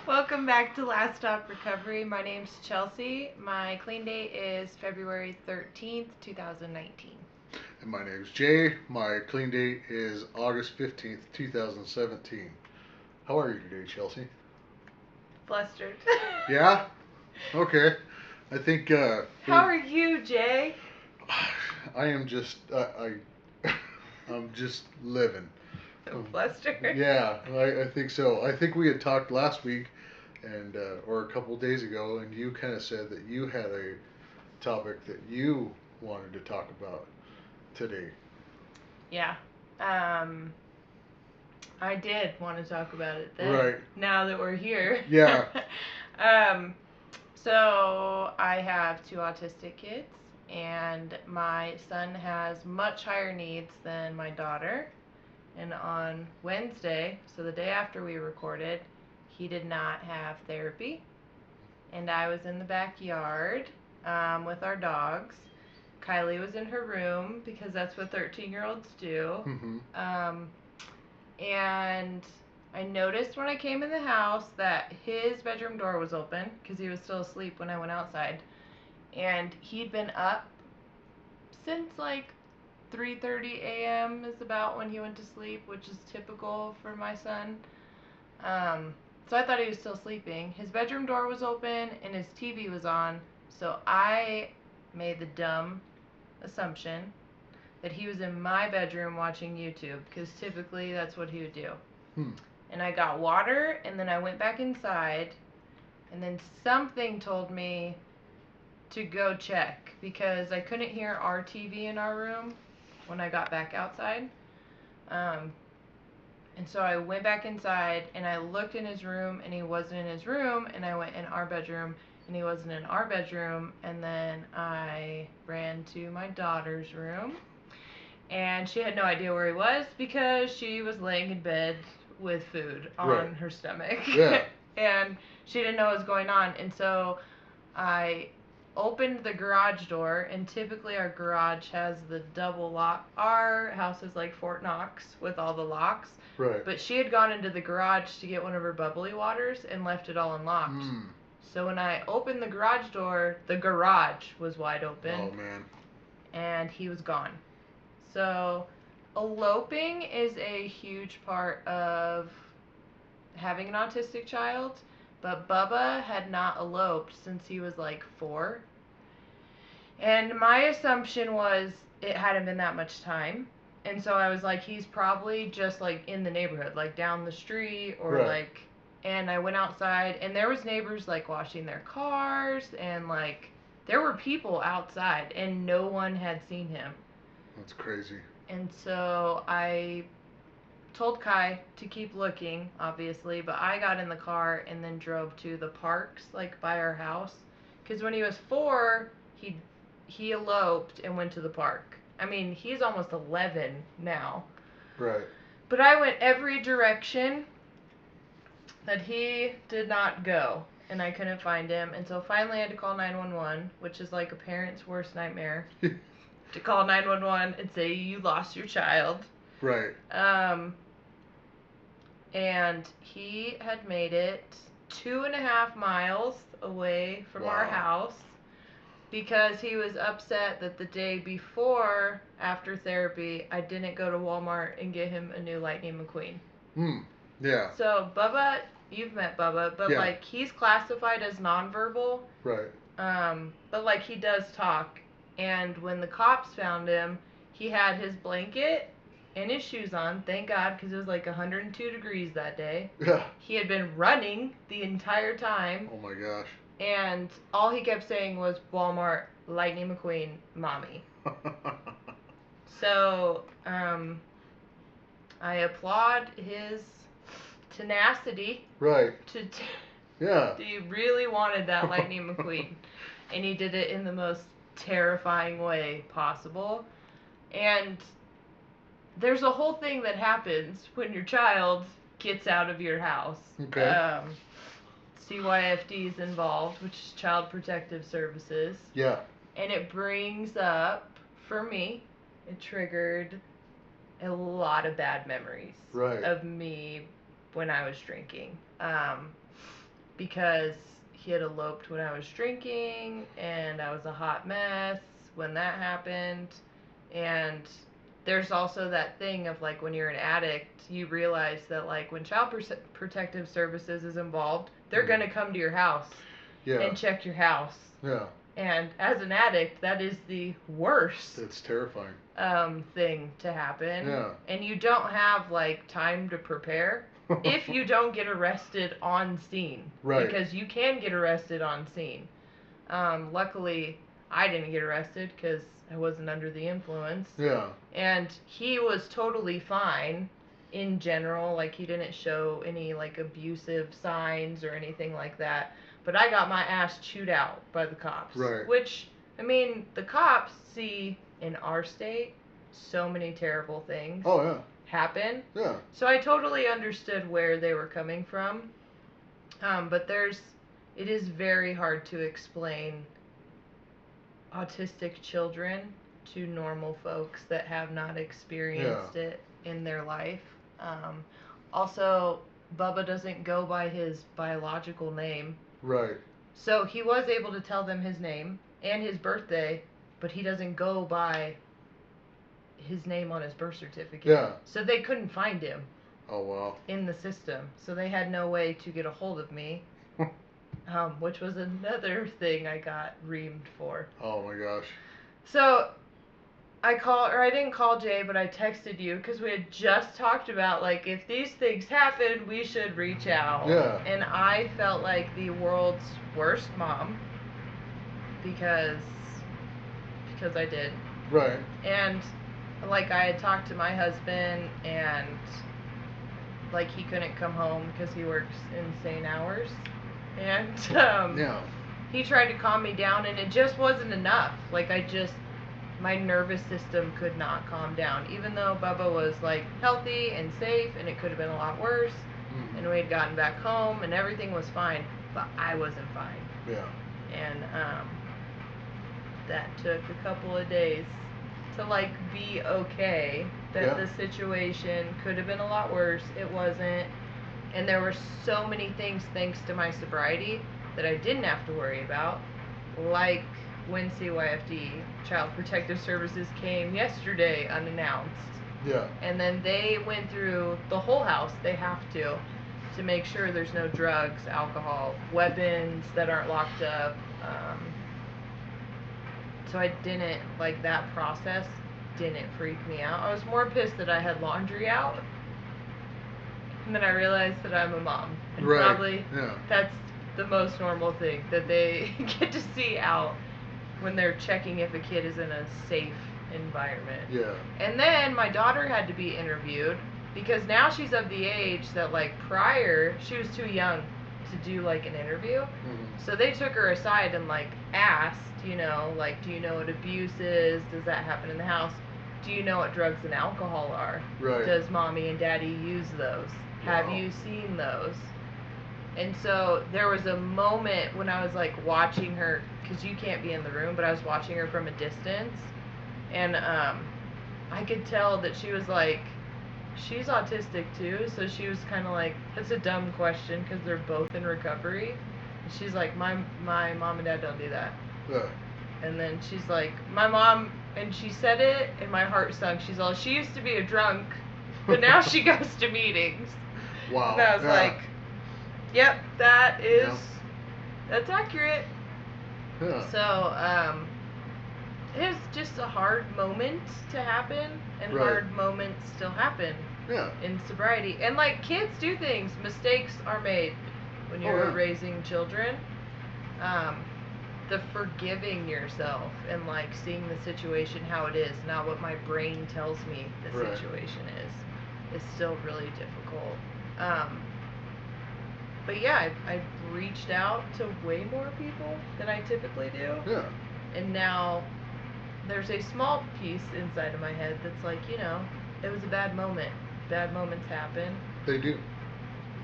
Welcome back to Last Stop Recovery. My name's Chelsea. My clean date is February 13th, 2019. And my name's Jay. My clean date is August 15th, 2017. How are you today, Chelsea? Flustered. Yeah? Okay. I think How are you, Jay? I am just I'm just living. Flustered. Yeah, I think so. I think we had talked last week and or a couple days ago, and you kind of said that you had a topic that you wanted to talk about today. Yeah. Um, I did want to talk about it then. Right. Now that we're here. Yeah. um, so I have two autistic kids, and my son has much higher needs than my daughter. And on Wednesday, so the day after we recorded, he did not have therapy. And I was in the backyard with our dogs. Kylie was in her room because that's what 13-year-olds do. Mm-hmm. Um, and I noticed when I came in the house that his bedroom door was open because he was still asleep when I went outside. And he'd been up since like 3:30 a.m. is about when he went to sleep, which is typical for my son. So I thought he was still sleeping. His bedroom door was open and his TV was on. So I made the dumb assumption that he was in my bedroom watching YouTube because typically that's what he would do. Hmm. And I got water and then I went back inside and then something told me to go check because I couldn't hear our TV in our room when I got back outside. Um, and so I went back inside and I looked in his room and he wasn't in his room, and I went in our bedroom and he wasn't in our bedroom, and then I ran to my daughter's room and she had no idea where he was because she was laying in bed with food on Right. her stomach. Yeah. And she didn't know what was going on, and so I opened the garage door, and typically our garage has the double lock. Our house is like Fort Knox with all the locks. Right. But she had gone into the garage to get one of her bubbly waters and left it all unlocked. Mm. So when I opened the garage door, the garage was wide open. Oh man. And he was gone. So eloping is a huge part of having an autistic child, but Bubba had not eloped since he was like 4. And my assumption was it hadn't been that much time. And so I was like, he's probably just like in the neighborhood, like down the street or Right. like. And I went outside and there was neighbors like washing their cars, and like there were people outside and no one had seen him. That's crazy. And so I told Kai to keep looking, obviously, but I got in the car and then drove to the parks, like by our house. Because when he was 4, he eloped and went to the park. I mean, he's almost 11 now. Right. But I went every direction that he did not go, and I couldn't find him. And so finally I had to call 911, which is like a parent's worst nightmare. To call 911 and say you lost your child. Right. And he had made it 2.5 miles away from our house because he was upset that the day before, after therapy, I didn't go to Walmart and get him a new Lightning McQueen. Hmm. Yeah. So Bubba, you've met Bubba, but Yeah. like he's classified as nonverbal. Right. But like he does talk. And when the cops found him, he had his blanket and his shoes on, thank God, because it was like 102 degrees that day. Yeah. He had been running the entire time, Oh my gosh. and all he kept saying was Walmart, Lightning McQueen, mommy. So, I applaud his tenacity. Right. Yeah. He really wanted that Lightning McQueen, and he did it in the most terrifying way possible. And there's a whole thing that happens when your child gets out of your house. Okay. CYFD is involved, which is Child Protective Services. Yeah. And it brings up, for me, it triggered a lot of bad memories Right. of me when I was drinking. because he had eloped when I was drinking, and I was a hot mess when that happened. And there's also that thing of like when you're an addict, you realize that like when Child Protective Services is involved, they're going to come to your house and check your house. Yeah. And as an addict, that is the worst. It's terrifying. Thing to happen. Yeah. And you don't have like time to prepare if you don't get arrested on scene. Right. Because you can get arrested on scene. Luckily, I didn't get arrested because I wasn't under the influence. Yeah. And he was totally fine in general. Like, he didn't show any, like, abusive signs or anything like that. But I got my ass chewed out by the cops. Right. Which, I mean, the cops see in our state so many terrible things happen. Yeah. So I totally understood where they were coming from. But it is very hard to explain autistic children to normal folks that have not experienced it in their life. Also, Bubba doesn't go by his biological name. Right. So he was able to tell them his name and his birthday, but he doesn't go by his name on his birth certificate. Yeah. So they couldn't find him. Oh, wow. In the system. So they had no way to get a hold of me. Which was another thing I got reamed for. Oh my gosh. So I didn't call Jay, but I texted you because we had just talked about, like, if these things happen, we should reach out. Yeah. And I felt like the world's worst mom because I did. Right. And, like, I had talked to my husband, and, like, he couldn't come home because he works insane hours. And he tried to calm me down, and it just wasn't enough. Like, my nervous system could not calm down. Even though Bubba was, like, healthy and safe, and it could have been a lot worse, and we had gotten back home, and everything was fine, but I wasn't fine. Yeah. And that took a couple of days to, like, be okay. That the situation could have been a lot worse. It wasn't. And there were so many things, thanks to my sobriety, that I didn't have to worry about. Like when CYFD, Child Protective Services, came yesterday unannounced. Yeah. And then they went through the whole house. They have to make sure there's no drugs, alcohol, weapons that aren't locked up. So I didn't, like, that process didn't freak me out. I was more pissed that I had laundry out. And then I realized that I'm a mom. And probably that's the most normal thing that they get to see out when they're checking if a kid is in a safe environment. Yeah. And then my daughter had to be interviewed because now she's of the age that, like, prior she was too young to do, like, an interview. So they took her aside and, like, asked, you know, like, do you know what abuse is? Does that happen in the house? Do you know what drugs and alcohol are? Right. Does mommy and daddy use those? Have you seen those? And so there was a moment when I was, like, watching her, because you can't be in the room, but I was watching her from a distance, and I could tell that she was like, she's autistic too, so she was kind of like, that's a dumb question because they're both in recovery. And she's like, my mom and dad don't do that. Yeah. And then she's like, my mom, and she said it, and my heart sunk. She's all, she used to be a drunk, but now she goes to meetings. Wow. And I was like, yep, that's accurate. Yeah. So, it was just a hard moment to happen, and hard moments still happen in sobriety. And, like, kids do things. Mistakes are made when you're raising children. The forgiving yourself and, like, seeing the situation how it is, not what my brain tells me the situation is still really difficult. But yeah, I've reached out to way more people than I typically do. Yeah. And now there's a small piece inside of my head that's like, you know, it was a bad moment. Bad moments happen. They do.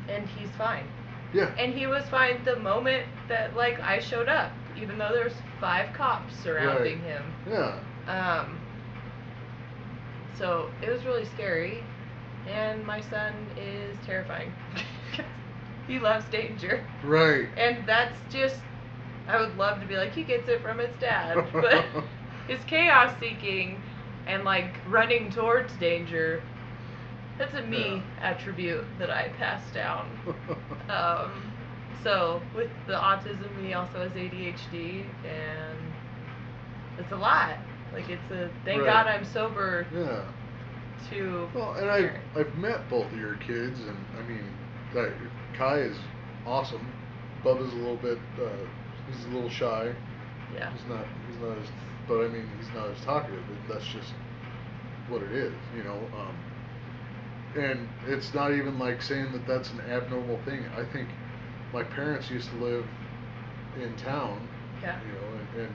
And he's fine. Yeah. And he was fine the moment that, like, I showed up, even though there's 5 cops surrounding him. Yeah. So it was really scary, and my son is terrifying. He loves danger. Right. And that's just, I would love to be like, he gets it from his dad. But his chaos seeking and like running towards danger, that's a me attribute that I pass down. So with the autism, he also has ADHD, and it's a lot. Like it's a thank Right. God I'm sober Yeah. to. Well, and I've met both of your kids, and I mean, like, Kai is awesome. Bubba's a little bit, he's a little shy. Yeah. He's not as, but I mean, he's not as talkative. That's just what it is, you know. And it's not even like saying that that's an abnormal thing. I think my parents used to live in town, Yeah. you know, and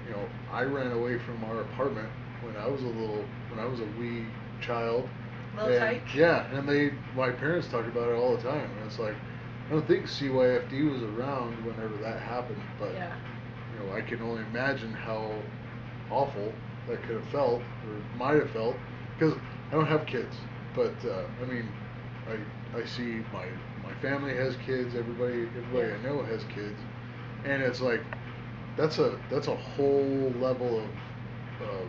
you know, I ran away from our apartment when I was when I was a wee child. Little And tyke. yeah, and my parents talk about it all the time. And it's like, I don't think CYFD was around whenever that happened, but Yeah. you know, I can only imagine how awful that could have felt or might have felt because I don't have kids, but I mean, I see my family has kids. Everybody Yeah. I know has kids, and it's like that's a whole level of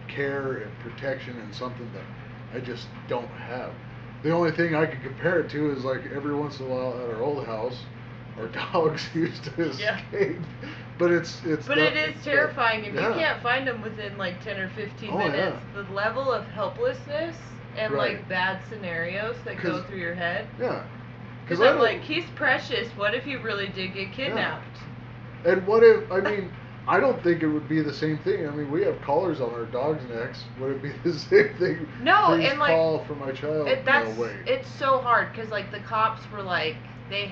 care and protection and something that I just don't have. The only thing I can compare it to is like every once in a while at our old house, our dogs used to Yeah. escape. But it's But not, it is terrifying if you yeah. can't find them within like 10 or 15 Oh, minutes. yeah. The level of helplessness and Right. like bad scenarios that go 'Cause- through your head. Yeah. Because I I'm don't- like, he's precious. What if he really did get kidnapped? And what if, I mean, I don't think it would be the same thing. I mean, we have collars on our dogs' necks. Would it be the same thing? No, Please and like call for my child. that's No way. it's so hard because like the cops were like they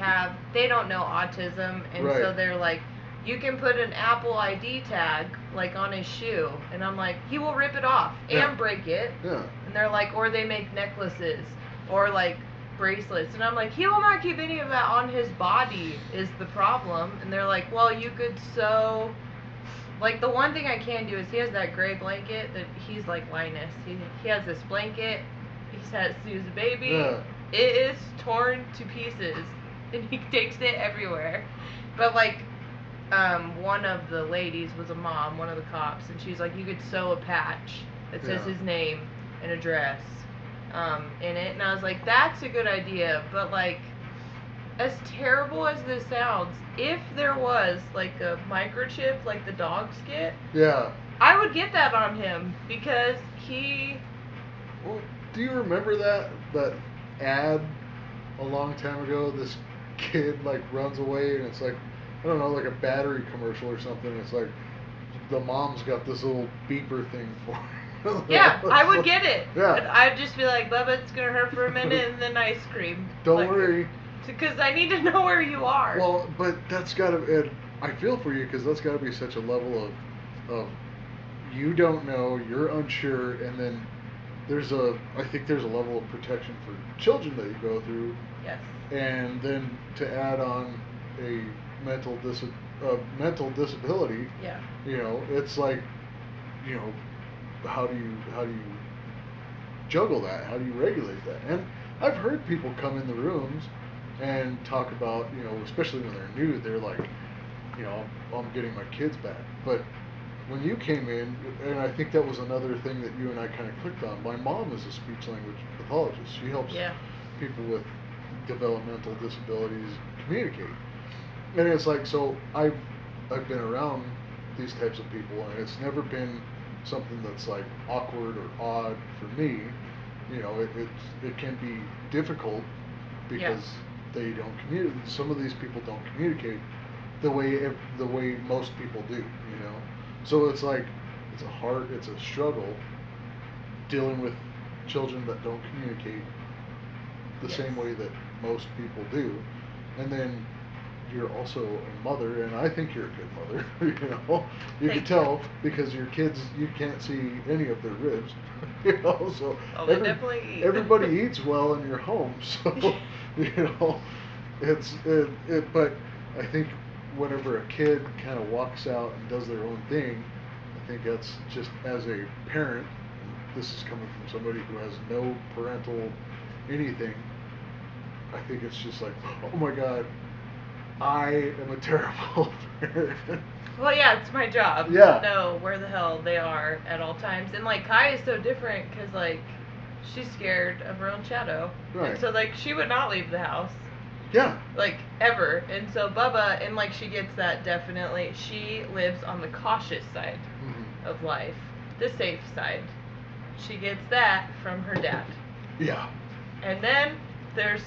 don't know autism, and so Right. they're like, you can put an Apple ID tag like on his shoe, and I'm like, he will rip it off Yeah. and break it. Yeah. And they're like, or they make necklaces or like bracelets, and I'm like, he will not keep any of that on his body is the problem. And they're like, well, you could sew. Like the one thing I can do is he has that gray blanket that he's like Linus. He has this blanket. He has to use a baby. Yeah. It is torn to pieces, and he takes it everywhere. But like, one of the ladies was a mom, one of the cops, and she's like, you could sew a patch that says Yeah. his name and address, in it, and I was like, that's a good idea. But like, as terrible as this sounds, if there was like a microchip like the dogs get, Yeah. I would get that on him because he. Well, do you remember that ad a long time ago? This kid like runs away, and it's like, I don't know, like a battery commercial or something. It's like the mom's got this little beeper thing for him. Yeah, I would get it. Yeah. And I'd just be like, Bubba, it's gonna hurt for a minute, and then ice cream. Don't like, worry. Because I need to know where you are. Well, but that's gotta. And I feel for you because that's gotta be such a level of you don't know, you're unsure, and then I think there's a level of protection for children that you go through, Yes. and then to add on a mental disability. Yeah. You know, it's like, you know, how do you juggle that? How do you regulate that? And I've heard people come in the rooms and talk about, you know, especially when they're new, they're like, you know, I'm getting my kids back. But when you came in, and I think that was another thing that you and I kind of clicked on. My mom is a speech language pathologist. She helps people with developmental disabilities communicate. And it's like, so I've been around these types of people, and it's never been something that's like awkward or odd for me. You know, it can be difficult because they don't communicate. Some of these people don't communicate the way most people do. You know, so it's like it's a struggle dealing with children that don't communicate the same way that most people do, and then you're also a mother, and I think you're a good mother. You know, you can tell because your kids, you can't see any of their ribs. You know, so they definitely eat. Everybody eats well in your home, so you know, but I think whenever a kid kind of walks out and does their own thing, I think that's just as a parent. And this is coming from somebody who has no parental anything. I think it's just like, oh my god, I am a terrible parent. Well, yeah, it's my job Yeah. to know where the hell they are at all times. And, like, Kai is so different because, like, she's scared of her own shadow. Right. And so, like, she would not leave the house. Yeah. Like, ever. And so Bubba, and, like, she gets that definitely. She lives on the cautious side Mm-hmm. of life, the safe side. She gets that from her dad. Yeah. And then there's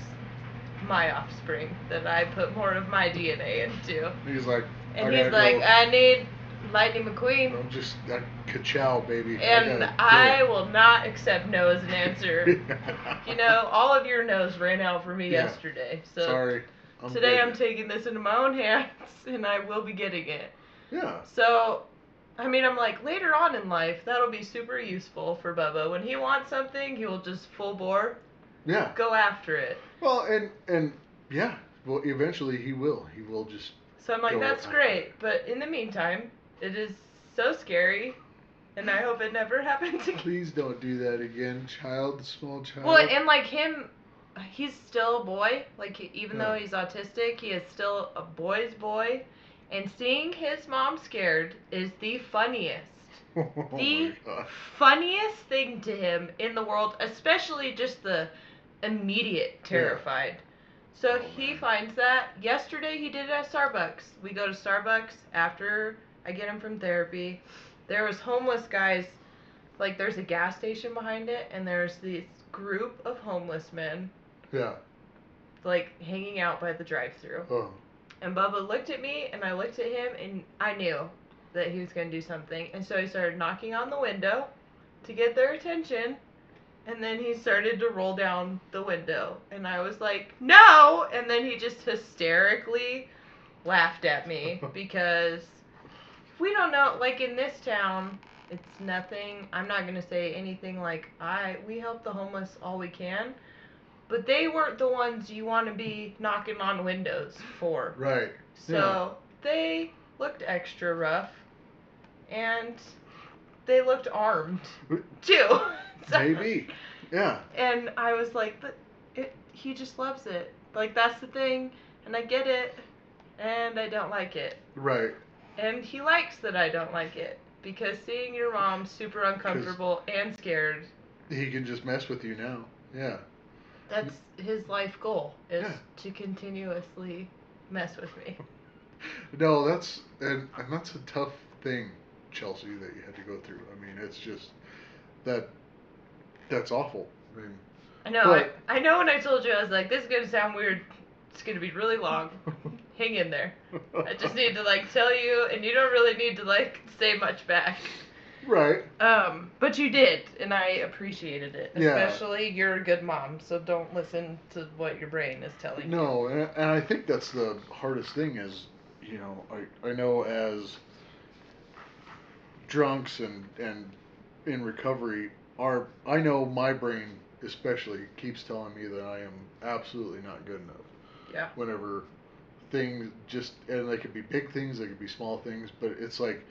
my offspring that I put more of my DNA into. He's like, and he's like, I need Lightning McQueen. I'm just a ka-chow, baby. And I will not accept no as an answer. You know, all of your no's ran out for me yesterday. So sorry. Today I'm taking this into my own hands, and I will be getting it. Yeah. So, I mean, I'm like, later on in life, that'll be super useful for Bubba. When he wants something, he will just full bore. Yeah. Go after it. Well, and yeah, well, eventually he will. He will just. So I'm like, that's great. But in the meantime, it is so scary, and I hope it never happens again. Please don't do that again, small child. Well, and like him, he's still a boy. Like, even though he's autistic, he is still a boy's boy. And seeing his mom scared is the funniest. The funniest thing to him in the world, especially just the immediate terrified. So he finds that. Yesterday he did it at Starbucks. We go to Starbucks after I get him from therapy. There was homeless guys, like there's a gas station behind it, and there's this group of homeless men. Yeah. Like hanging out by the drive-thru. Oh. And Bubba looked at me, and I looked at him, and I knew that he was going to do something. And so he started knocking on the window to get their attention. And then he started to roll down the window. And I was like, no! And then he just hysterically laughed at me because we don't know, like in this town, it's nothing. I'm not going to say anything like, we help the homeless all we can. But they weren't the ones you want to be knocking on windows for. Right. So they looked extra rough. And they looked armed, too. Maybe. Yeah. And I was like, but he just loves it. Like, that's the thing. And I get it. And I don't like it. Right. And he likes that I don't like it. Because seeing your mom super uncomfortable and scared. He can just mess with you now. Yeah. That's his life goal, is to continuously mess with me. No, that's a tough thing, Chelsea, that you had to go through. I mean, it's just that's awful. I mean, I know. I know when I told you, I was like, this is going to sound weird. It's going to be really long. Hang in there. I just need to, like, tell you, and you don't really need to, like, say much back. Right. But you did, and I appreciated it. Especially you're a good mom, so don't listen to what your brain is telling you. No, and I think that's the hardest thing is, you know, I know as drunks and in recovery, I know my brain especially keeps telling me that I am absolutely not good enough. Yeah. Whenever things and they could be big things, they could be small things, but it's like,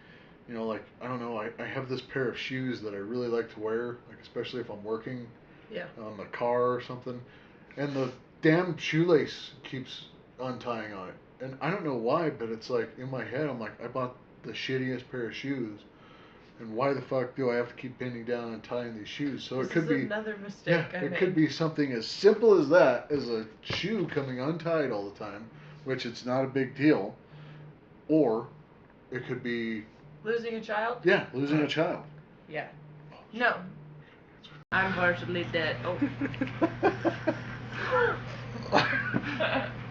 you know, like, I don't know, I have this pair of shoes that I really like to wear, like especially if I'm working on the car or something, and the damn shoelace keeps untying on it. And I don't know why, but it's like, in my head, I'm like, I bought the shittiest pair of shoes, and why the fuck do I have to keep bending down and tying these shoes? So it could be another mistake I made. It could be something as simple as that, as a shoe coming untied all the time, which it's not a big deal, or it could be losing a child? Yeah, losing a child. Yeah. No. I'm partially dead.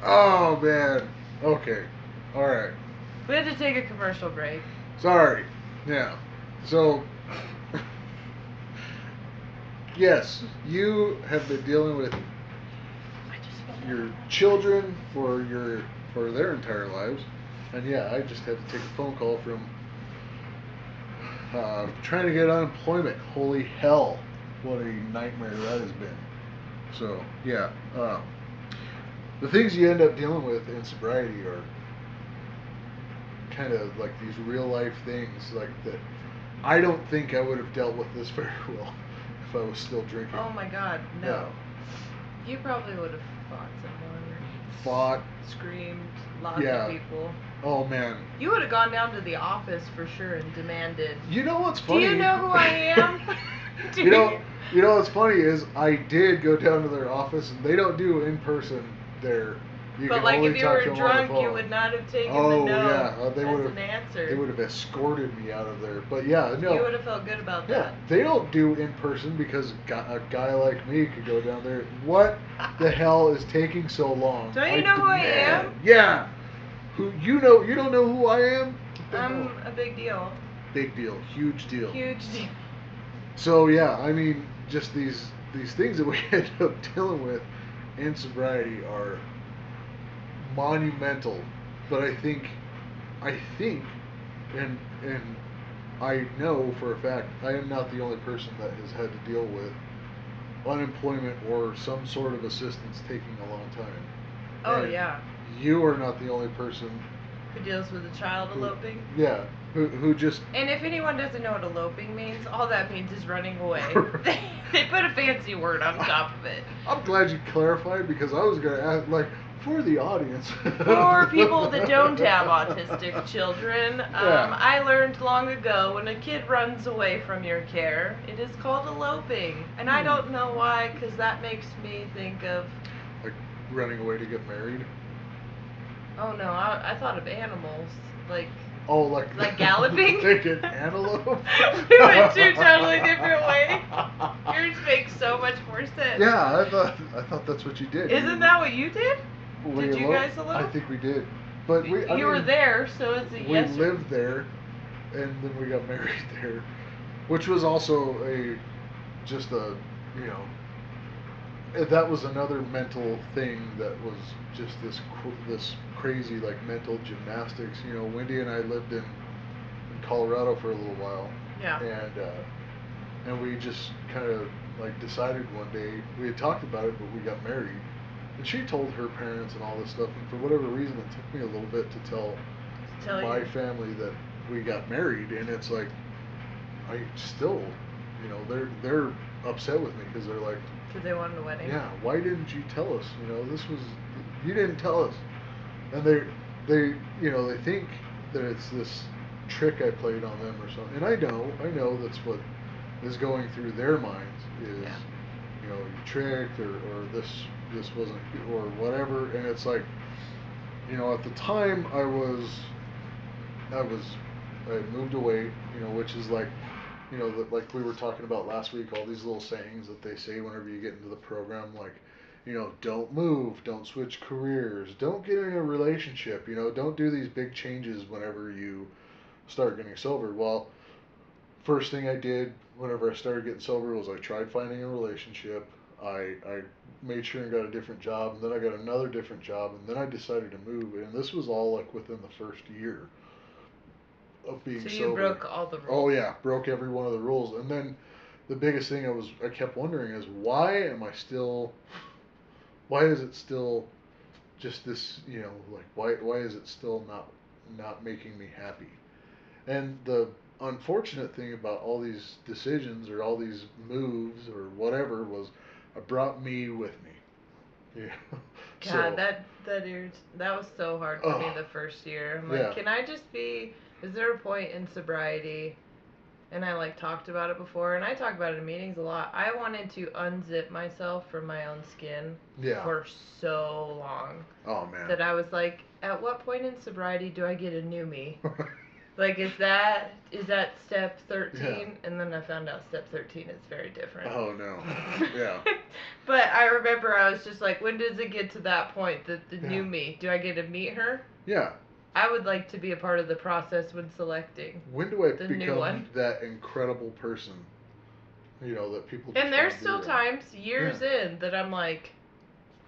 Oh, man. Okay. All right. We had to take a commercial break. Sorry. Yeah. So, yes, you have been dealing with your children for their entire lives, and yeah, I just had to take a phone call from trying to get unemployment. Holy hell, what a nightmare that has been. So yeah, the things you end up dealing with in sobriety are kind of like these real life things, like that. I don't think I would have dealt with this very well if I was still drinking. Oh my God, no. Yeah. You probably would have Fought someone. Fought. Screamed. Lots Yeah. of people. Oh man. You would have gone down to the office for sure and demanded. You know what's funny? Do you know who I am? You know what's funny is I did go down to their office and they don't do in person there. You But can like only if you talk were to them on drunk, the phone. you would not have taken the Oh no yeah, they would as have. an answer. They would have escorted me out of there. But yeah, no. You would have felt good about Yeah, that. they don't do in person because a guy like me could go down there. What the hell is taking so long? Don't you know who I am? Yeah. Who you know? You don't know who I am? What the I'm hell? a big deal. Big deal, huge deal. Huge deal. So yeah, I mean, just these things that we end up dealing with in sobriety are monumental. But I think, and I know for a fact, I am not the only person that has had to deal with unemployment or some sort of assistance taking a long time. Oh And yeah. you are not the only person Who deals with a child eloping? Yeah, who just. And if anyone doesn't know what eloping means, all that means is running away. They put a fancy word on top of it. I'm glad you clarified because I was gonna ask, like, for the audience. For people that don't have autistic children, Yeah. I learned long ago when a kid runs away from your care, it is called eloping. And I don't know why, because that makes me think of. Like running away to get married. Oh no, I thought of animals. Like. Oh, Like galloping? Like an antelope? We went two totally different ways. Yours makes so much more sense. Yeah, I thought that's what you did. Isn't that what you did? We Did you eloped? guys elope? I think we did. But You were there, so it's a We yes. lived there, and then we got married there, which was also just a, you know, that was another mental thing that was just this crazy like mental gymnastics. You know, Wendy and I lived in Colorado for a little while. Yeah. And we just kind of like decided one day, we had talked about it, but we got married, and she told her parents and all this stuff, and for whatever reason it took me a little bit to tell my family that we got married, and it's like I still, you know, they're upset with me because they're like, Because they wanted a wedding. yeah, why didn't you tell us? You know, you didn't tell us. And you know, they think that it's this trick I played on them or something. And I know that's what is going through their minds is, Yeah. you know, you tricked or this wasn't or whatever. And it's like, you know, at the time I had moved away, you know, which is like, you know, like we were talking about last week, all these little sayings that they say whenever you get into the program, like, you know, don't move, don't switch careers, don't get in a relationship, you know, don't do these big changes whenever you start getting sober. Well, first thing I did whenever I started getting sober was I tried finding a relationship. I made sure and got a different job, and then I got another different job, and then I decided to move. And this was all like within the first year of being sober. So you broke all the rules. Oh yeah, broke every one of the rules. And then the biggest thing I kept wondering is why is it still just this, you know, like why is it still not making me happy? And the unfortunate thing about all these decisions or all these moves or whatever was I brought me with me. Yeah. God, that was so hard for me Oh. the first year. I'm like, Yeah. can I just be? Is there a point in sobriety? And I like talked about it before, and I talk about it in meetings a lot. I wanted to unzip myself from my own skin Yeah. for so long Oh man. that I was like, at what point in sobriety do I get a new me? Like, is that step 13? Yeah. And then I found out step 13 is very different. Oh no. Yeah. But I remember I was just like, when does it get to that point, the Yeah. new me? Do I get to meet her? Yeah. I would like to be a part of the process when selecting. When do I The new become one. that incredible person? You know, that people just And there's wanna be still around? times, years Yeah. in, that I'm like,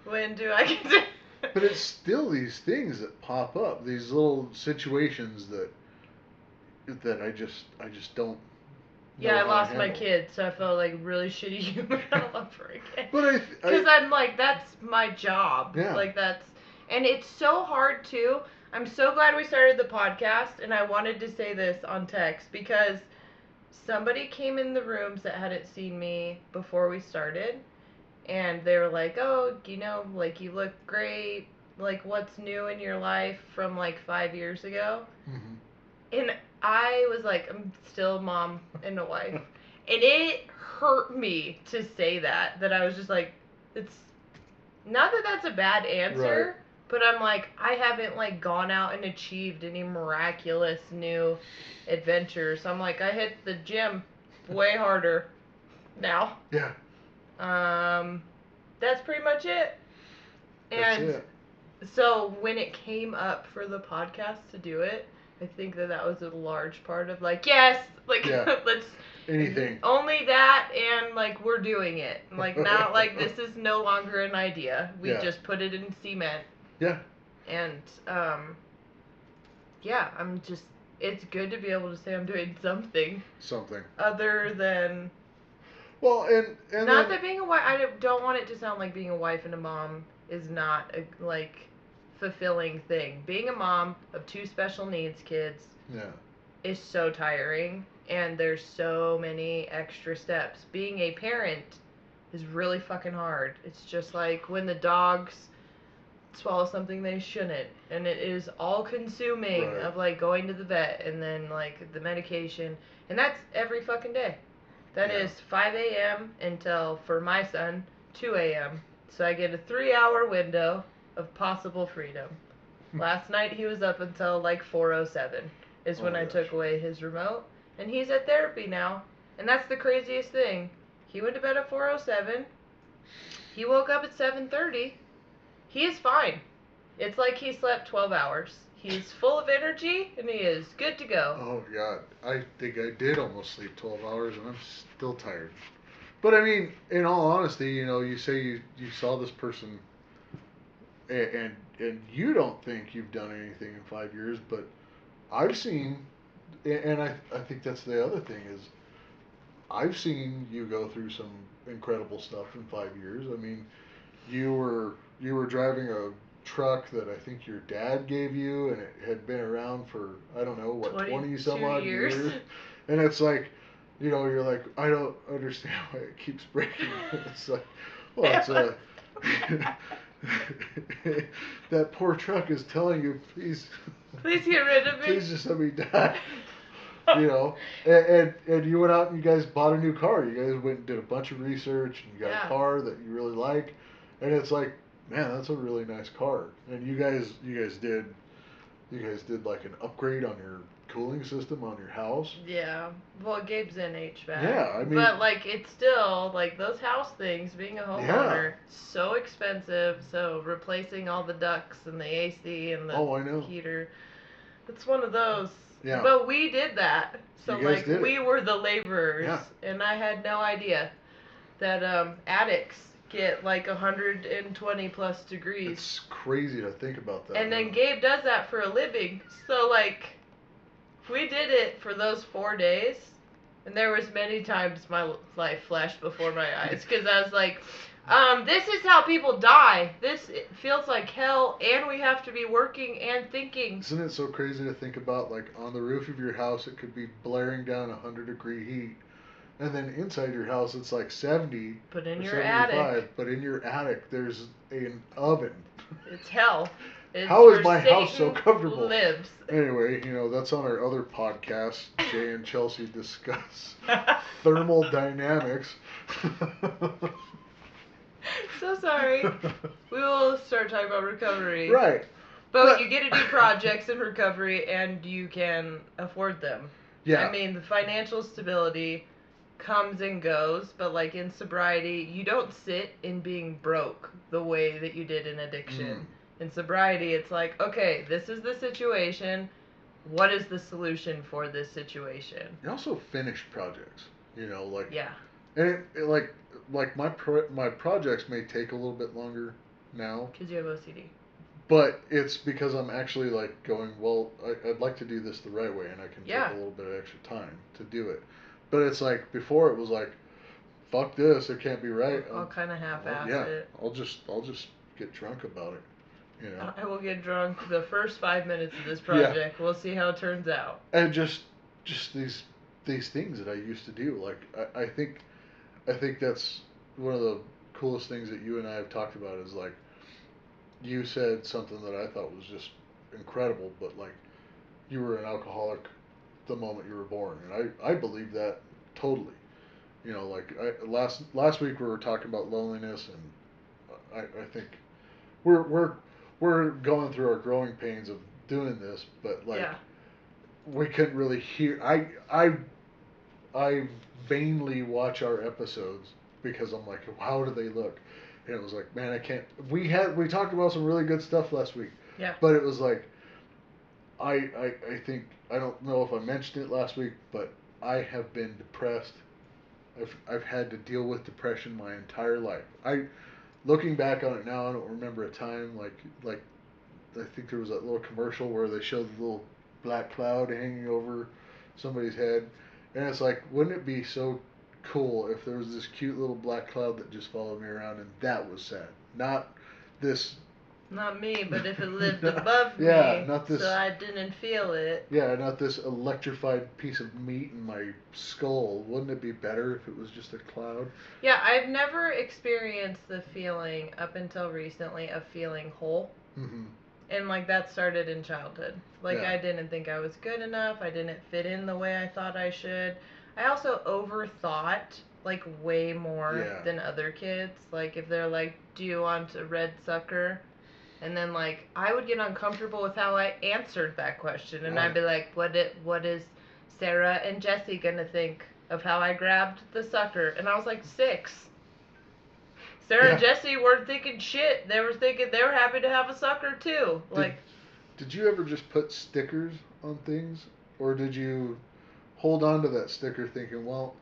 when do I get to... But it's still these things that pop up, these little situations that I just don't. Yeah, know I how to lost my handle. kid, so I felt like really shitty human all over again. But Because I'm like, that's my job. Yeah. Like, and it's so hard, too. I'm so glad we started the podcast, and I wanted to say this on text, because somebody came in the rooms that hadn't seen me before we started, and they were like, "Oh, like you look great. Like, what's new in your life from like 5 years ago?" Mm-hmm. And I was like, I'm still a mom and a wife. And it hurt me to say that. That I was just like, it's not that that's a bad answer, Right. but I'm like, I haven't like gone out and achieved any miraculous new adventure. So I'm like, I hit the gym way harder now. Yeah. Um, that's pretty much it. That's And it. so when it came up for the podcast to do it, I think that was a large part of like, yes, like Yeah. let's Anything. only that, and like we're doing it. Like, not like this is no longer an idea. We Yeah. just put it in cement. Yeah. And yeah, I'm just, it's good to be able to say I'm doing something Something. other than, Well, and not then, that being a wife, I don't want it to sound like being a wife and a mom is not a like fulfilling thing. Being a mom of two special needs kids yeah. is so tiring, and there's so many extra steps. Being a parent is really fucking hard. It's just like when the dogs swallow something they shouldn't, and it is all consuming Right. of like going to the vet and then like the medication, and that's every fucking day. That Yeah. is 5 a.m. until, for my son, 2 a.m. So I get a 3-hour window of possible freedom. Last night he was up until like 4:07 is Oh when my I gosh. took away his remote, and he's at therapy now. And that's the craziest thing. He went to bed at 4:07. He woke up at 7:30. He is fine. It's like he slept 12 hours. He's full of energy and he is good to go. Oh God. I think I did almost sleep 12 hours, and I'm still tired. But I mean, in all honesty, you say you saw this person, and you don't think you've done anything in 5 years, but I've seen, and I think that's the other thing is I've seen you go through some incredible stuff in 5 years. I mean, you were driving a truck that I think your dad gave you, and it had been around for, I don't know, what, 20 some 22 odd years. years. And it's like, you're like, I don't understand why it keeps breaking. It's like, well, it's a that poor truck is telling you, please, Please get rid of me. please just let me die. And you went out and you guys bought a new car. You guys went and did a bunch of research, and you got Yeah. a car that you really like, and it's like, man, that's a really nice car. And you guys did like an upgrade on your cooling system on your house. Yeah. Well, Gabe's in HVAC. Yeah, I mean, But like, it's still like those house things. Being a homeowner, Yeah. so expensive. So replacing all the ducts and the AC and the Oh, I know. heater, it's one of those. Yeah. But we did that. So You guys like, did we it. were the laborers, Yeah. and I had no idea that attics get like 120 plus degrees. It's crazy to think about that. And then huh? Gabe does that for a living. So like, we did it for those 4 days, and there was many times my life flashed before my eyes because I was like, this is how people die. It feels like hell, and we have to be working and thinking. Isn't it so crazy to think about, like, on the roof of your house it could be blaring down 100-degree heat, and then inside your house it's like 70 But in or your 75, attic, but in your attic there's an oven. it's hell. It's How is where my house so Satan comfortable? lives. Anyway, that's on our other podcast. Jay and Chelsea discuss thermal dynamics. So sorry. We will start talking about recovery. Right. But you get to do projects in recovery, and you can afford them. Yeah. I mean, the financial stability comes and goes, but like in sobriety, you don't sit in being broke the way that you did in addiction. In sobriety, it's like, okay, this is the situation. What is the solution for this situation? You also finish projects, like, Yeah. and like my projects may take a little bit longer now, Because you have OCD. but it's because I'm actually like going, well, I'd like to do this the right way, and I can Yeah. take a little bit of extra time to do it. But it's like before it was like, fuck this, it can't be right. I'll kind of half-ass yeah, it. I'll just get drunk about it, I will get drunk the first 5 minutes of this project. Yeah. We'll see how it turns out. And just these things that I used to do, like I think that's one of the coolest things that you and I have talked about is like you said something that I thought was just incredible, but like you were an alcoholic the moment you were born, and I believe that totally. You know, like last week we were talking about loneliness, and I think we're we're we're going through our growing pains of doing this, but like Yeah. we couldn't really hear. I vainly watch our episodes because I'm like, how do they look? And it was like, man, I can't. We talked about some really good stuff last week, Yeah. but it was like I think I don't know if I mentioned it last week, but I have been depressed. I've had to deal with depression my entire life. I looking back on it now, I don't remember a time like I think there was that little commercial where they showed the little black cloud hanging over somebody's head, and it's like, wouldn't it be so cool if there was this cute little black cloud that just followed me around, and that was sad, not this. Not me, but if it lived above Yeah, me, not this. so I didn't feel it. Yeah, not this electrified piece of meat in my skull. Wouldn't it be better if it was just a cloud? Yeah, I've never experienced the feeling up until recently of feeling whole. Mm-hmm. And like that started in childhood. Like Yeah. I didn't think I was good enough. I didn't fit in the way I thought I should. I also overthought like way more Yeah. than other kids. Like if they're like, "Do you want a red sucker?" And then like I would get uncomfortable with how I answered that question, and I'd Right. be like, what is Sarah and Jesse gonna think of how I grabbed the sucker?" And I was like 6. Sarah Yeah. and Jesse weren't thinking shit. They were thinking they were happy to have a sucker too. Like, Did you ever just put stickers on things, or did you hold on to that sticker thinking, well,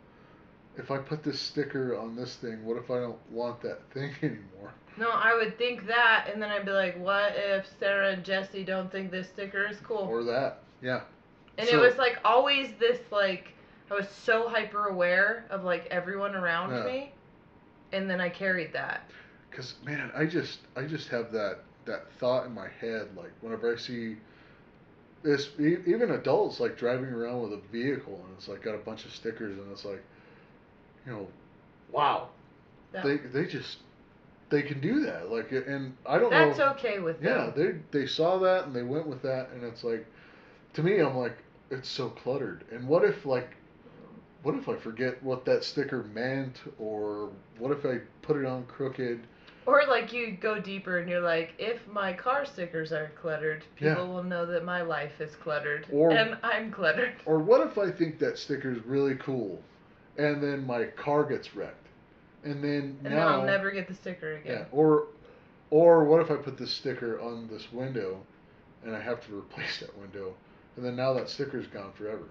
if I put this sticker on this thing, what if I don't want that thing anymore? no, I would think that, and then I'd be like, what if Sarah and Jesse don't think this sticker is cool? Or that, yeah. And So- it was like always this like I was so hyper aware of like everyone around Yeah. me, and then I carried that. Cause man, I just have that thought in my head, like whenever I see this, even adults like driving around with a vehicle and it's like got a bunch of stickers and it's like, you know, wow, Yeah. they just they can do that, like, and I don't That's know. okay with Yeah, them. they saw that and they went with that, and it's like, to me, I'm like, it's so cluttered. And what if I forget what that sticker meant, or what if I put it on crooked? Or like you go deeper and you're like, if my car stickers are cluttered, people Yeah. will know that my life is cluttered Or- and I'm cluttered. Or what if I think that sticker's really cool, and then my car gets wrecked, and then And now then I'll never get the sticker yeah, again. or what if I put this sticker on this window, and I have to replace that window, and then now that sticker's gone forever,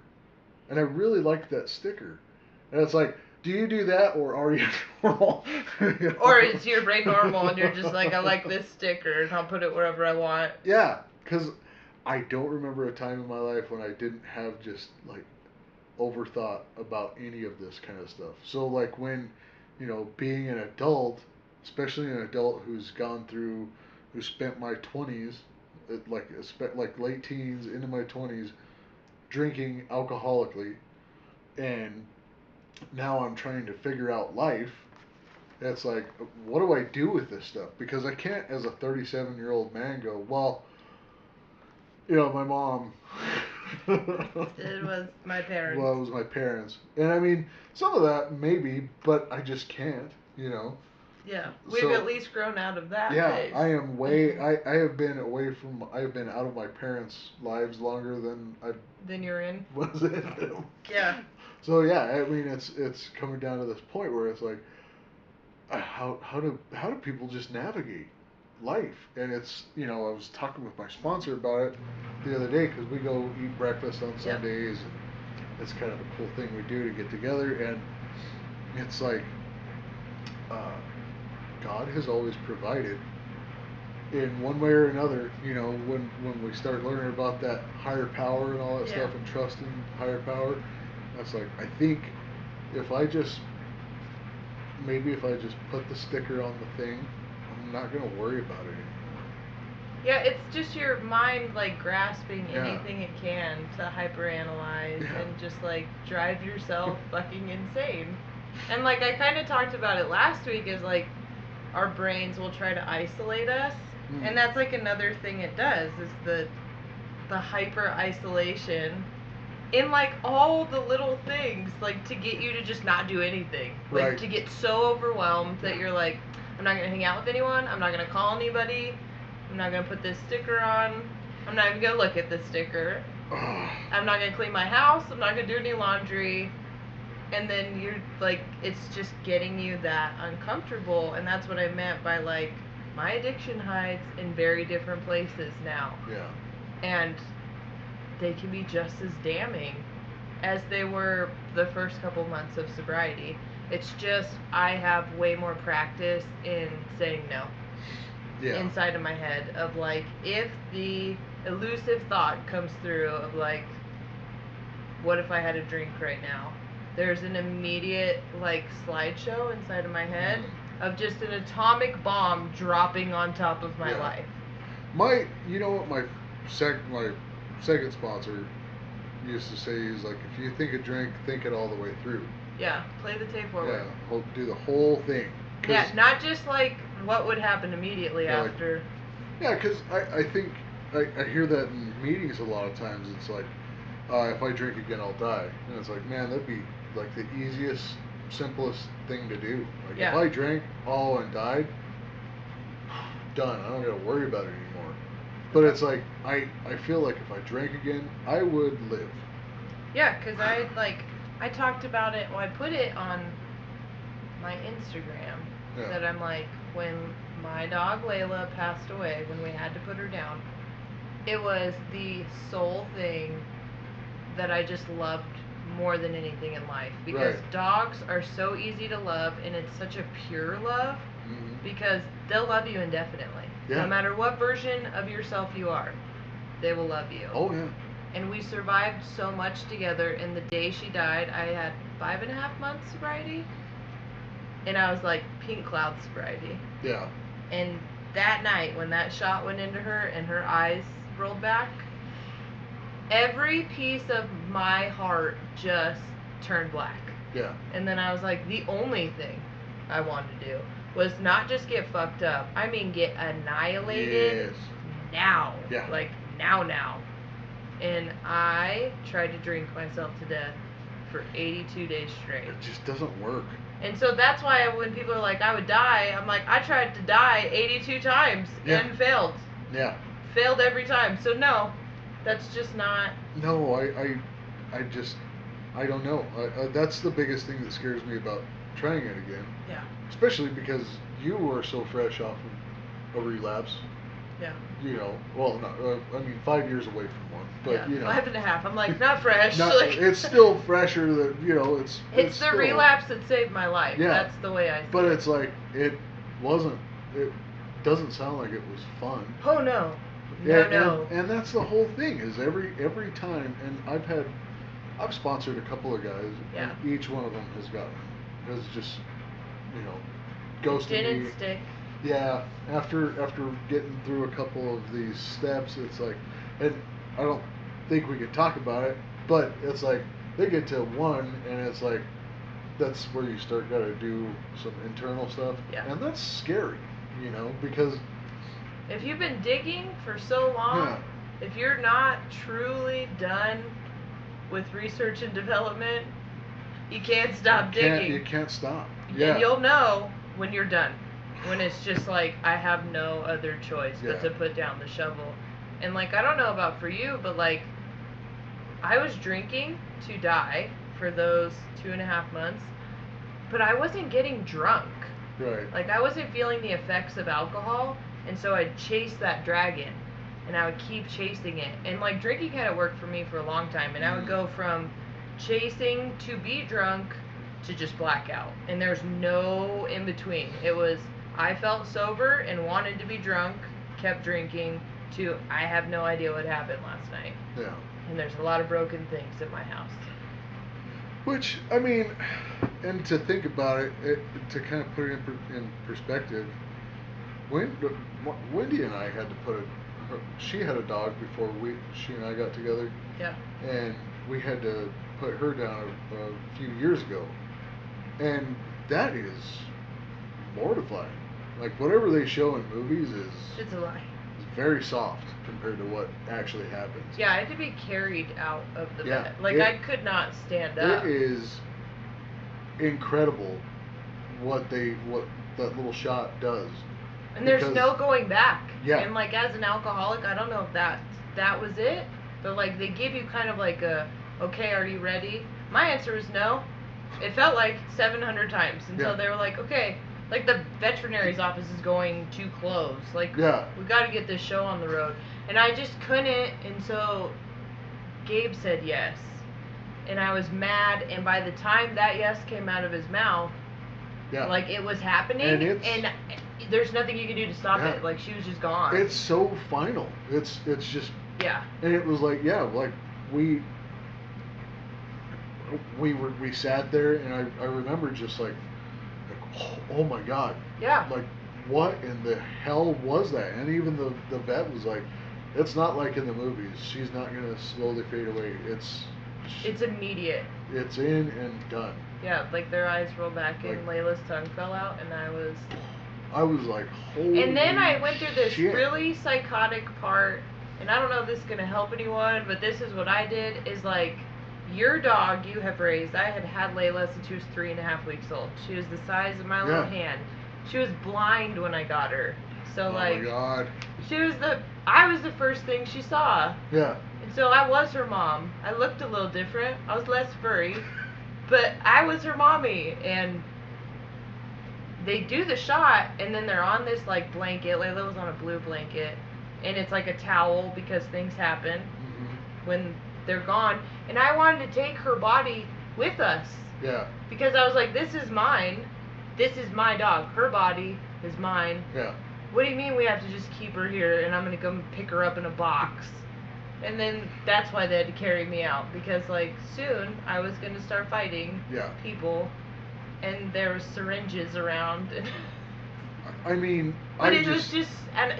and I really like that sticker, and it's like, do you do that, or are you normal? You know? Or is your brain normal and you're just like, I like this sticker and I'll put it wherever I want. Yeah, because I don't remember a time in my life when I didn't have just like overthought about any of this kind of stuff. So like when, being an adult, especially an adult who spent my 20s, like late teens into my 20s, drinking alcoholically, and now I'm trying to figure out life. It's like, what do I do with this stuff? Because I can't, as a 37-year-old man, go, well, my mom. It was my parents. Well, it was my parents. And I mean, some of that maybe, but I just can't, Yeah, we've So- at least grown out of that Yeah, phase. I am I have been I have been out of my parents' lives longer than I Then you're in. was in them. Yeah. So yeah, I mean, it's coming down to this point where it's like, how do people just navigate life? And it's, I was talking with my sponsor about it the other day, because we go eat breakfast on Sundays, and it's kind of a cool thing we do to get together, and it's like, God has always provided in one way or another. When we start learning about that higher power and all that stuff, and trusting higher power, that's like, I think if I just put the sticker on the thing, I'm not gonna worry about it anymore. Yeah, it's just your mind like grasping Yeah. anything it can to hyperanalyze Yeah. and just like drive yourself fucking insane. And like I kind of talked about it last week, is like our brains will try to isolate us, and that's like another thing it does is the hyper isolation in like all the little things, like to get you to just not do anything, like Right. to get so overwhelmed that you're like, I'm not gonna hang out with anyone, I'm not gonna call anybody, I'm not gonna put this sticker on, I'm not even gonna look at this sticker, I'm not gonna clean my house, I'm not gonna do any laundry. And then you're like, it's just getting you that uncomfortable. And that's what I meant by like, my addiction hides in very different places now. Yeah. And they can be just as damning as they were the first couple months of sobriety. It's just, I have way more practice in saying no. Yeah. Inside of my head of like, if the elusive thought comes through of like, what if I had a drink right now? There's an immediate like slideshow inside of my head of just an atomic bomb dropping on top of my life. You know what my second sponsor used to say is like, if you think a drink, think it all the way through. Yeah, play the tape forward. Yeah, do the whole thing. Yeah, not just like what would happen immediately after. Yeah, because I think I hear that in meetings a lot of times. It's like, if I drink again, I'll die. And it's like, man, that'd be like the easiest, simplest thing to do. Like, if I drank all and died, done. I don't got to worry about it anymore. But it's like, I feel like if I drank again, I would live. Yeah, because I talked about it, well, I put it on my Instagram, that I'm like, when my dog Layla passed away, when we had to put her down, it was the sole thing that I just loved more than anything in life, because dogs are so easy to love, and it's such a pure love, because they'll love you indefinitely. No matter what version of yourself you are, they will love you. Oh yeah. And we survived so much together, and the day she died, I had 5.5 months sobriety, and I was like pink cloud sobriety. Yeah. And that night when that shot went into her and her eyes rolled back, every piece of my heart just turned black. Yeah. And then I was like, the only thing I wanted to do was not just get fucked up, I mean get annihilated now. Yeah. Like now. And I tried to drink myself to death for 82 days straight. It just doesn't work. And so that's why when people are like, I would die, I'm like, I tried to die 82 times and failed. Yeah. Failed every time. So no, that's just not. No, I don't know. That's the biggest thing that scares me about trying it again. Yeah. Especially because you were so fresh off of a relapse. Yeah. You know, well, not, I mean, 5 years away from one, but you know, 5.5. I'm like, not fresh. It's still fresher than, you know, it's the still, relapse that saved my life. Yeah. That's the way I see it. But it's like, it doesn't sound like it was fun. Oh no. No. And that's the whole thing, is every time, and I've sponsored a couple of guys, and each one of them has just, you know, ghosted me. Didn't stick. Yeah, after getting through a couple of these steps, it's like, and I don't think we could talk about it, but it's like they get to one, and it's like that's where you got to do some internal stuff, and that's scary, you know, because if you've been digging for so long, if you're not truly done with research and development, you can't stop digging. You can't stop. And you'll know when you're done. When it's just like, I have no other choice but to put down the shovel. And like, I don't know about for you, but like, I was drinking to die for those 2.5 months, but I wasn't getting drunk. Right. Like, I wasn't feeling the effects of alcohol, and so I'd chase that dragon, and I would keep chasing it. And like, drinking kind of worked for me for a long time, and I would go from chasing to be drunk to just blackout, and there's no in between. It was, I felt sober and wanted to be drunk, kept drinking, to I have no idea what happened last night. Yeah. And there's a lot of broken things in my house. Which, I mean, and to think about it, to kind of put it in perspective, Wendy and I had to she had a dog before she and I got together. Yeah. And we had to put her down a few years ago. And that is mortifying. Like whatever they show in movies It's a lie. is very soft compared to what actually happens. Yeah, I had to be carried out of the Yeah, bed. Like I could not stand up. It is incredible what that little shot does. And there's no going back. Yeah. And like as an alcoholic, I don't know if that was it, but like they give you kind of like a, okay, are you ready? My answer is no. It felt like 700 times until they were like, okay, like the veterinary's office is going to close. Like we got to get this show on the road. And I just couldn't until Gabe said yes. And I was mad, and by the time that yes came out of his mouth, like it was happening, and there's nothing you can do to stop it. Like she was just gone. It's so final. It's just And it was like like we sat there, and I remember just like oh my god. Yeah. Like what in the hell was that? And even the vet was like, it's not like in the movies. She's not gonna slowly fade away. It's immediate. It's in and done. Yeah, like their eyes rolled back and Layla's tongue fell out, and I was like, holy And then I went through this shit. really psychotic part, and I don't know if this is going to help anyone, but this is what I did, is like, your dog you have raised, I had Layla since she was 3.5 weeks old. She was the size of my little hand. She was blind when I got her. So like, oh my god. I was the first thing she saw. Yeah. And so I was her mom. I looked a little different. I was less furry. But I was her mommy, and they do the shot, and then they're on this like blanket. Layla was on a blue blanket, and it's like a towel because things happen when they're gone. And I wanted to take her body with us. Yeah. Because I was like, this is mine. This is my dog. Her body is mine. Yeah. What do you mean we have to just keep her here and I'm gonna go pick her up in a box? And then that's why they had to carry me out, because like soon I was gonna start fighting people, and there were syringes around. And I mean, but it was just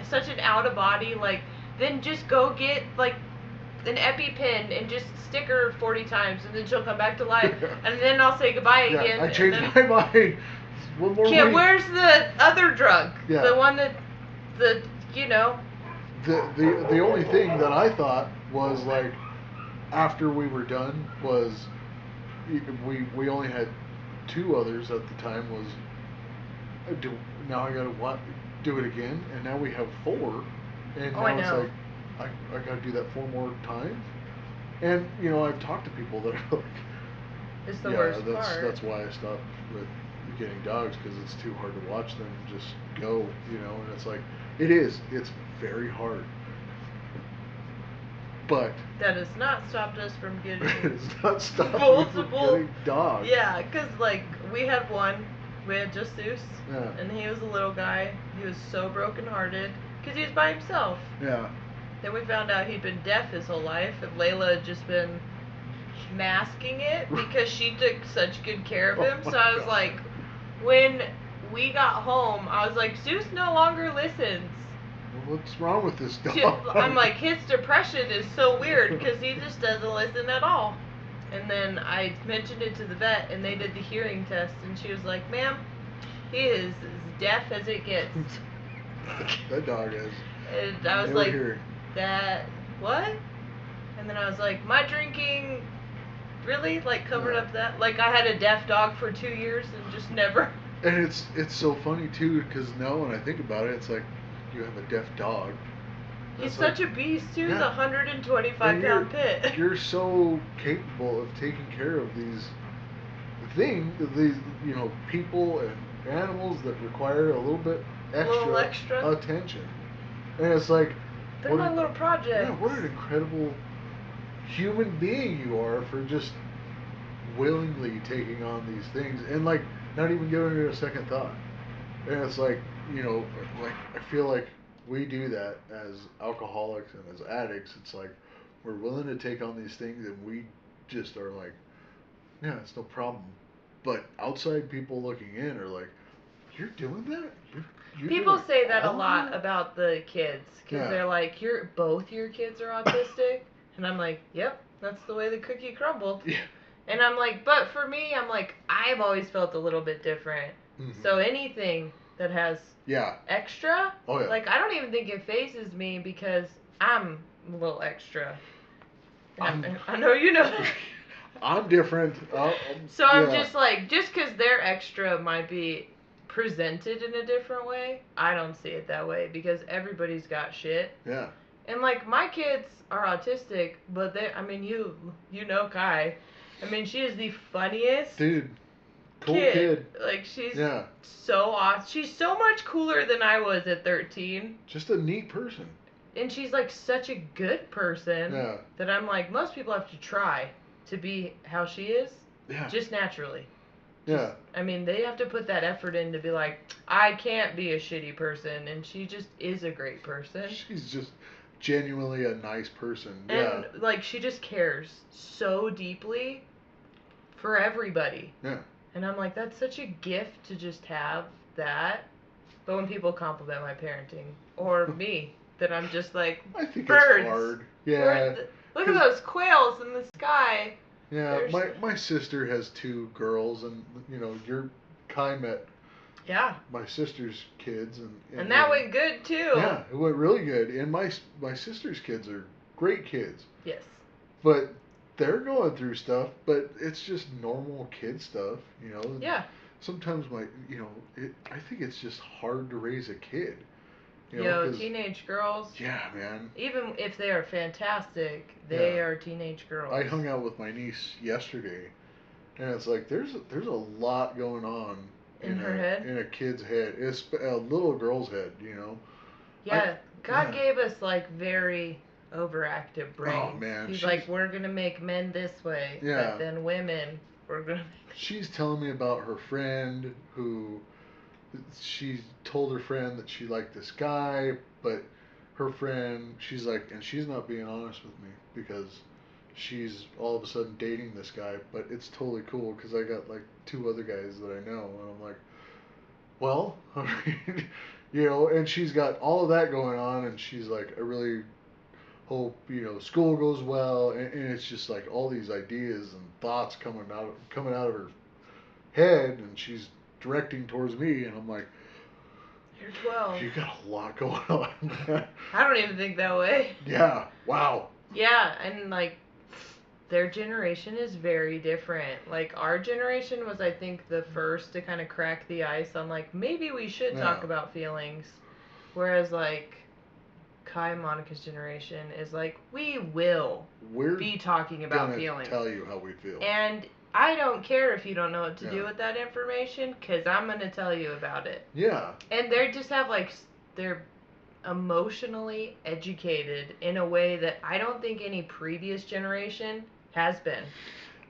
such an out of body. Like, then just go get like an EpiPen and just stick her 40 times, and then she'll come back to life, and then I'll say goodbye again. I changed my mind. One more week. Where's the other drug? Yeah. The one that you know. The only thing that I thought was like after we were done was we only had 2 others at the time was now I gotta do it again, and now we have 4, and now it's like I gotta do that 4 more times. And you know, I've talked to people that are like, it's the worst part. That's why I stopped with getting dogs, because it's too hard to watch them just go, you know. And it's like it's very hard, but that has not stopped us from getting it's not stopped me from getting dogs. Yeah, because like we had just Zeus, and he was a little guy. He was so brokenhearted because he was by himself. Yeah. Then we found out he'd been deaf his whole life, and Layla had just been masking it because she took such good care of him. So I was like, when we got home, I was like, Zeus no longer listens. What's wrong with this dog? I'm like, his depression is so weird because he just doesn't listen at all. And then I mentioned it to the vet, and they did the hearing test, and she was like, ma'am, he is as deaf as it gets. That dog is. And I was like, what? And then I was like, my drinking really like covered up that? Like I had a deaf dog for 2 years and just never. And it's so funny too, because now when I think about it, it's like you have a deaf dog. He's such a beast too. He's a 125-pound pit. You're so capable of taking care of these people and animals that require a little bit extra attention. And it's like, they're my little project. Yeah, what an incredible human being you are for just willingly taking on these things and like not even giving it a second thought. And it's like, you know, like I feel like we do that as alcoholics and as addicts. It's like we're willing to take on these things, and we just are like, yeah, it's no problem. But outside people looking in are like, you're doing that? You're people doing say that a lot that? about the kids, because they're like, both your kids are autistic? And I'm like, yep, that's the way the cookie crumbled. Yeah. And I'm like, but for me, I'm like, I've always felt a little bit different. Mm-hmm. So anything that has Yeah. extra. Oh yeah. Like I don't even think it phases me because I'm a little extra. I know you know. I'm different. So I'm Yeah. just like, just because they're extra might be presented in a different way. I don't see it that way because everybody's got shit. Yeah. And like my kids are autistic, but I mean, you know Kai. I mean, she is the funniest Dude. Cool kid. kid. Like she's Yeah. so awesome. She's so much cooler than I was at 13. Just a neat person. And she's like such a good person Yeah. that I'm like, most people have to try to be how she is. Yeah. Just naturally. Yeah. I mean, they have to put that effort in to be like, I can't be a shitty person, and she just is a great person. She's just genuinely a nice person. And Yeah. like she just cares so deeply for everybody. Yeah. And I'm like, that's such a gift to just have that. But when people compliment my parenting or me, that I'm just like, I think birds. it's hard. Yeah. Look at those quails in the sky. Yeah. My sister has 2 girls, and you know, Kai met Yeah. my sister's kids, And that went good too. Yeah, it went really good. And my sister's kids are great kids. Yes. But they're going through stuff, but it's just normal kid stuff, you know. Yeah. Sometimes I think it's just hard to raise a kid. You know, Yo, teenage girls. Yeah, man. Even if they are fantastic, they are teenage girls. I hung out with my niece yesterday, and it's like there's a lot going on in her head, in a kid's head. It's a little girl's head, you know. Yeah, God gave us like very overactive brains. Oh man, He's like, we're gonna make men this way, but then women, we're gonna. She's telling me about her friend who she told her friend that she liked this guy, but her friend, she's like, and she's not being honest with me because she's all of a sudden dating this guy, but it's totally cool because I got like 2 other guys that I know, and I'm like, well, you know, and she's got all of that going on, and she's like, I really hope, you know, school goes well, and it's just like all these ideas and thoughts coming out of her head, and she's directing towards me, and I'm like, you're 12. You got a lot going on, man. I don't even think that way. Yeah. Wow. Yeah, and like their generation is very different. Like our generation was, I think, the first to kind of crack the ice on like maybe we should talk about feelings, whereas like Kai and Monica's generation is like we will be talking about feelings. Tell you how we feel. And I don't care if you don't know what to do with that information, because I'm going to tell you about it. Yeah. And they just have, like, they're emotionally educated in a way that I don't think any previous generation has been.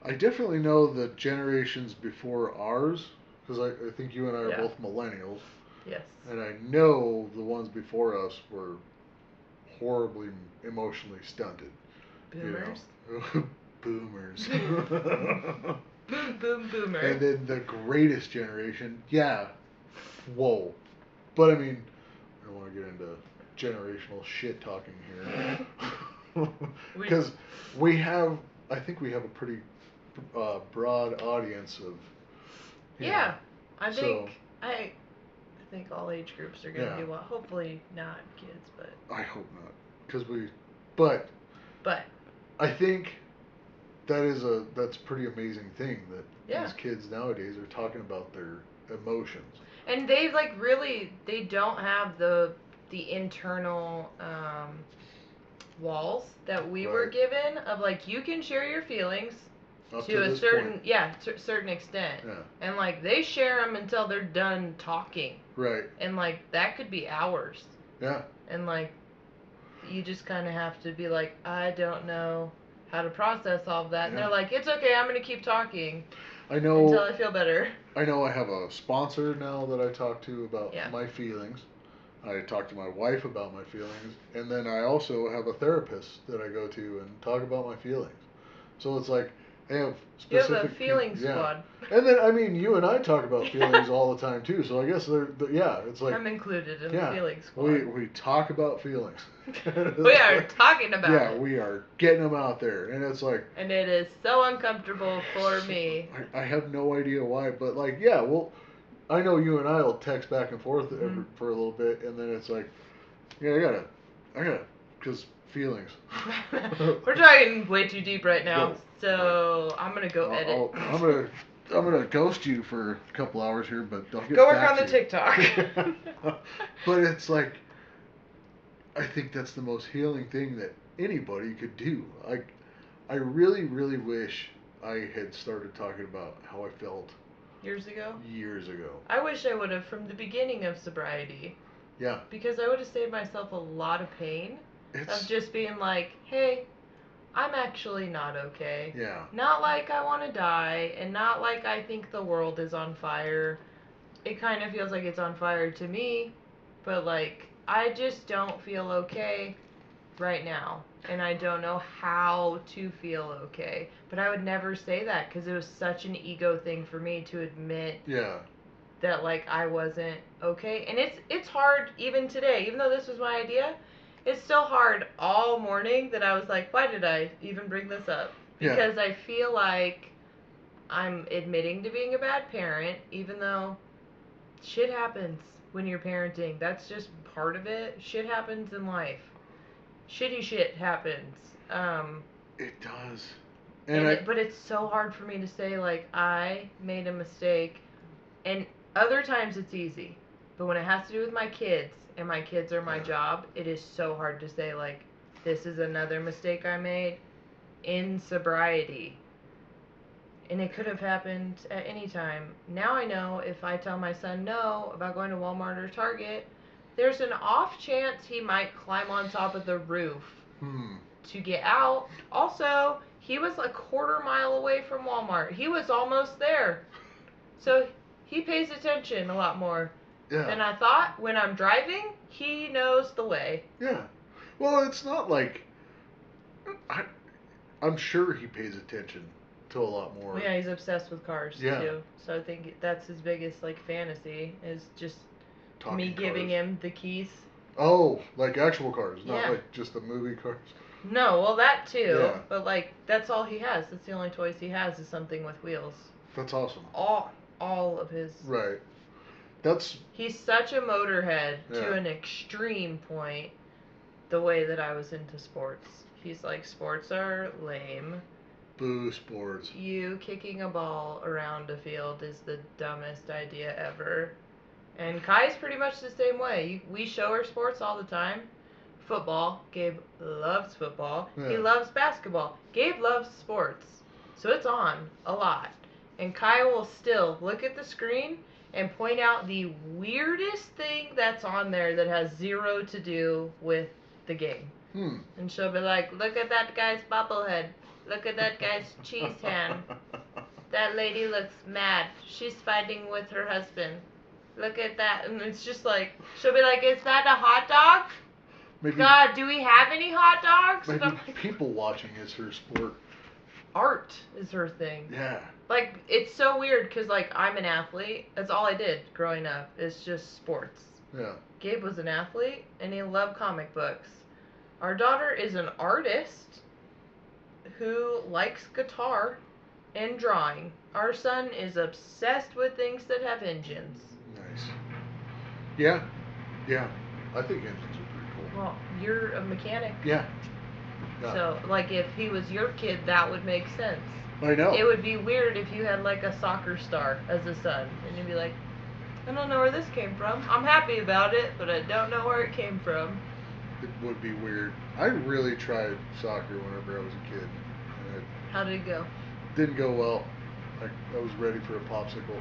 I definitely know the generations before ours, because I think you and I are both millennials. Yes. And I know the ones before us were horribly emotionally stunted. Boomers? You know? Boomers. Boom, boomer. And then the greatest generation, whoa. But I mean, I don't want to get into generational shit talking here. Because I think we have a pretty broad audience of. Yeah, I think all age groups are going to do well. Hopefully not kids, but. I hope not. But. I think that's a pretty amazing thing that these kids nowadays are talking about their emotions. And they they don't have the internal walls that we were given of like you can share your feelings to a certain certain extent. Yeah. And like they share them until they're done talking. Right. And like that could be hours. Yeah. And like you just kind of have to be like, I don't know how to process all of that. And they're like, it's okay, I'm going to keep talking until I feel better. I know I have a sponsor now that I talk to about my feelings. I talk to my wife about my feelings. And then I also have a therapist that I go to and talk about my feelings. So it's like, I have specific... You have a feeling squad. And then, I mean, you and I talk about feelings all the time, too. So I guess, it's like... I'm included in the feeling squad. We talk about feelings. We are talking about it. Yeah, we are getting them out there. And it's like... And it is so uncomfortable for me. I have no idea why, but like, I know you and I will text back and forth Mhm. for a little bit, and then it's like, yeah, I gotta, because feelings. We're talking way too deep right now, Go. so I'm gonna go edit. I'm gonna ghost you for a couple hours here, but I'll get Go work back on the to you. TikTok. But it's like, I think that's the most healing thing that anybody could do. I really, really wish I had started talking about how I felt Years ago? years ago. I wish I would have from the beginning of sobriety. Yeah. Because I would have saved myself a lot of pain of just being like, hey, I'm actually not okay. Yeah. Not like I want to die, and not like I think the world is on fire. It kind of feels like it's on fire to me, but like, I just don't feel okay right now. And I don't know how to feel okay. But I would never say that because it was such an ego thing for me to admit Yeah. that like I wasn't okay. And it's hard even today, even though this was my idea. It's still hard all morning that I was like, why did I even bring this up? Because Yeah. I feel like I'm admitting to being a bad parent, even though shit happens when you're parenting. That's just part of it. Shit happens in life. Shitty shit happens. It does. But it's so hard for me to say like I made a mistake, and other times it's easy, but when it has to do with my kids and my kids are my job, it is so hard to say like this is another mistake I made in sobriety. And it could have happened at any time. Now I know if I tell my son no about going to Walmart or Target, there's an off chance he might climb on top of the roof to get out. Also, he was a quarter mile away from Walmart. He was almost there. So he pays attention a lot more than I thought. When I'm driving, he knows the way. Yeah. Well, it's not like I'm sure he pays attention to a lot more. Well, yeah, he's obsessed with cars too. So I think that's his biggest like fantasy is just Talking me giving cars. him the keys. Oh, like actual cars, not Yeah. like just the movie cars. No, well that too. Yeah. But like that's all he has. That's the only toys he has is something with wheels. That's awesome. All of his. Right. That's. He's such a motorhead Yeah. to an extreme point. The way that I was into sports. He's like, sports are lame. Boo sports. You kicking a ball around a field is the dumbest idea ever. And Kai's pretty much the same way. We show her sports all the time. Football. Gabe loves football. Yeah. He loves basketball. Gabe loves sports. So it's on a lot. And Kai will still look at the screen and point out the weirdest thing that's on there that has zero to do with the game. And she'll be like, look at that guy's bobblehead. Look at that guy's cheese hand. That lady looks mad. She's fighting with her husband. Look at that. And it's just like, she'll be like, is that a hot dog? Maybe, God, do we have any hot dogs? maybe And I'm like, people watching is her sport. art is her thing. Yeah. Like, it's so weird because, like, I'm an athlete. That's all I did growing up. It's just sports. Yeah. Gabe was an athlete, and he loved comic books. Our daughter is an artist who likes guitar and drawing. Our son is obsessed with things that have engines. Nice. Yeah. Yeah. I think engines are pretty cool. Well, you're a mechanic. Yeah. So, like, if he was your kid, that would make sense. I know. It would be weird if you had, like, a soccer star as a son. And you'd be like, I don't know where this came from. I'm happy about it, but I don't know where it came from. It would be weird. I really tried soccer whenever I was a kid. And How did it go? it didn't go well. I was ready for a popsicle.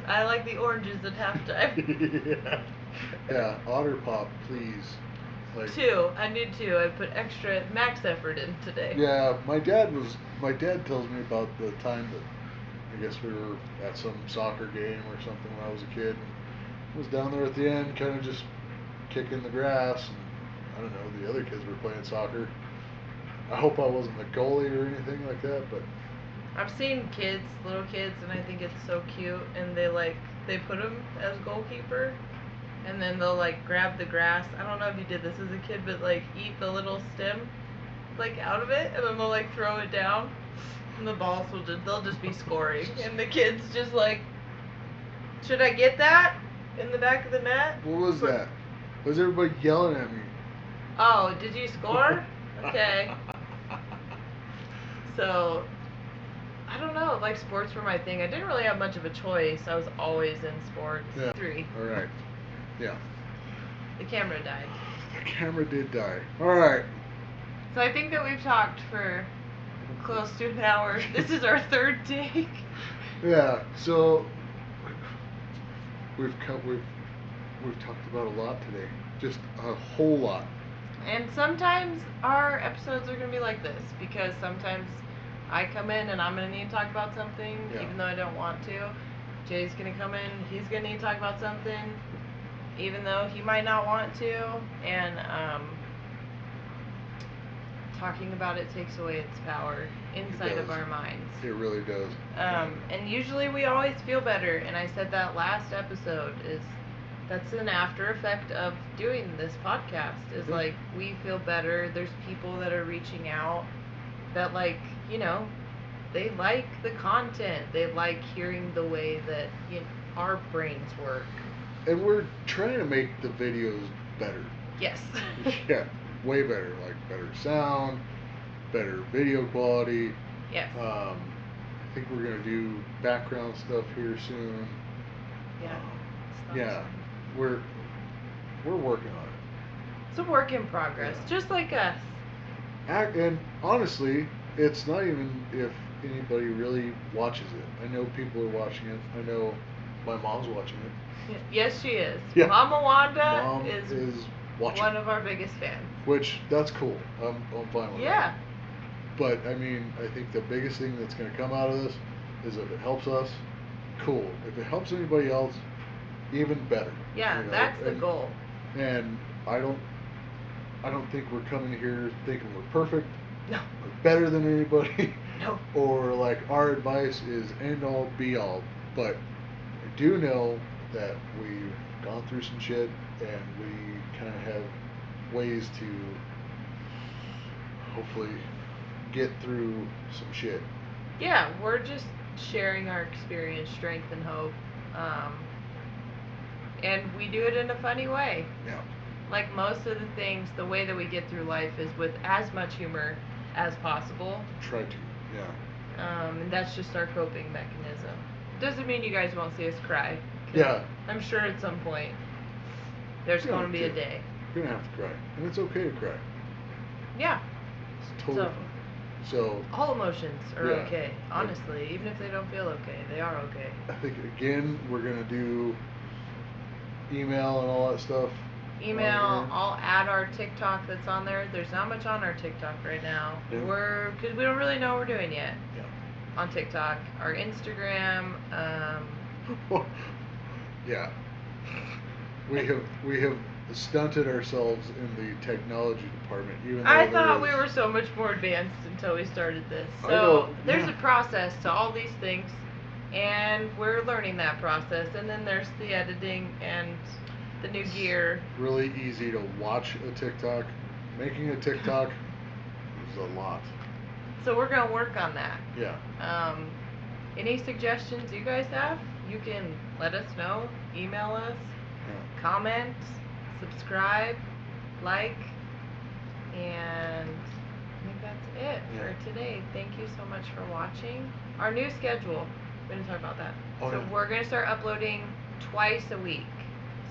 I like the oranges at halftime. Yeah. Yeah. Otter Pop, please. Like, 2. I need 2. I put extra max effort in today. yeah, my dad tells me about the time that I guess we were at some soccer game or something when I was a kid, and was down there at the end kind of just kicking the grass, and I don't know, the other kids were playing soccer. I hope I wasn't the goalie or anything like that, but I've seen kids, little kids, and I think it's so cute, and they put them as goalkeeper, and then they'll like grab the grass. I don't know if you did this as a kid, but like eat the little stem like out of it, and then they'll like throw it down, and the balls they'll just be scoring, and the kids just like Should I get that in the back of the net? What was that? Was everybody yelling at me? Oh, did you score? Okay. So, I don't know. Like sports were my thing. I didn't really have much of a choice. I was always in sports. Yeah. 3. All right. Yeah. The camera died. The camera did die. All right. So I think that we've talked for close to an hour. This is our 3rd take. Yeah. So we've talked about a lot today. Just a whole lot. And sometimes our episodes are going to be like this because sometimes I come in and I'm going to need to talk about something Yeah. even though I don't want to. Jay's going to come in, he's going to need to talk about something even though he might not want to. And talking about it takes away its power inside of our minds. It really does. And usually we always feel better. And I said that last episode is that's an after effect of doing this podcast is like we feel better. There's people that are reaching out that like, you know, they like the content. They like hearing the way that our brains work. And we're trying to make the videos better. Yes. Yeah, way better. Like better sound, better video quality. Yes. I think we're gonna do background stuff here soon. Yeah. Yeah, we're working on it. It's a work in progress, just like us. And honestly, it's not even if anybody really watches it. I know people are watching it. I know my mom's watching it. Yes, she is. Yeah. Mama Wanda Mom is watching. one of our biggest fans. Which, that's cool. I'm fine with that. Yeah. But, I mean, I think the biggest thing that's going to come out of this is if it helps us, cool. If it helps anybody else, even better. Yeah, that's the goal. And I don't think we're coming here thinking we're perfect. No. Or better than anybody. No. Or like our advice is end all be all. But I do know that we've gone through some shit and we kind of have ways to hopefully get through some shit. Yeah, we're just sharing our experience, strength, and hope. And we do it in a funny way. Yeah. Like most of the things, the way that we get through life is with as much humor as possible. Try to, yeah. And that's just our coping mechanism. Doesn't mean you guys won't see us cry. Yeah. I'm sure at some point there's going to be a day. You're going to have to cry. And it's okay to cry. Yeah. It's totally fine. So all emotions are yeah, okay, honestly. Even if they don't feel okay, they are okay. I think, again, we're going to do email and all that stuff. Email, I'll add our TikTok that's on there. There's not much on our TikTok right now. Yeah. Because we don't really know what we're doing yet. Yeah. On TikTok. Our Instagram, yeah. We have stunted ourselves in the technology department. Even though I thought we were so much more advanced until we started this. So there's a process to all these things, and we're learning that process. And then there's the editing and the new gear. Really easy to watch a TikTok. Making a TikTok is a lot. So we're gonna work on that. Yeah. Any suggestions you guys have? You can let us know. Email us. Yeah. Comment. Subscribe. Like. And I think that's it for today. Thank you so much for watching. Our new schedule. We're gonna talk about that. So we're gonna start uploading twice a week.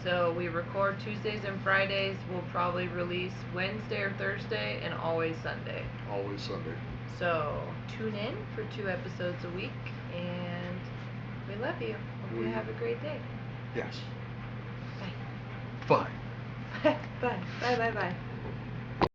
So we record Tuesdays and Fridays. We'll probably release Wednesday or Thursday and always Sunday. Always Sunday. So tune in for 2 episodes a week, and we love you. Hope you have a great day. Yes. Bye. Bye. Bye. Bye. Bye. Bye.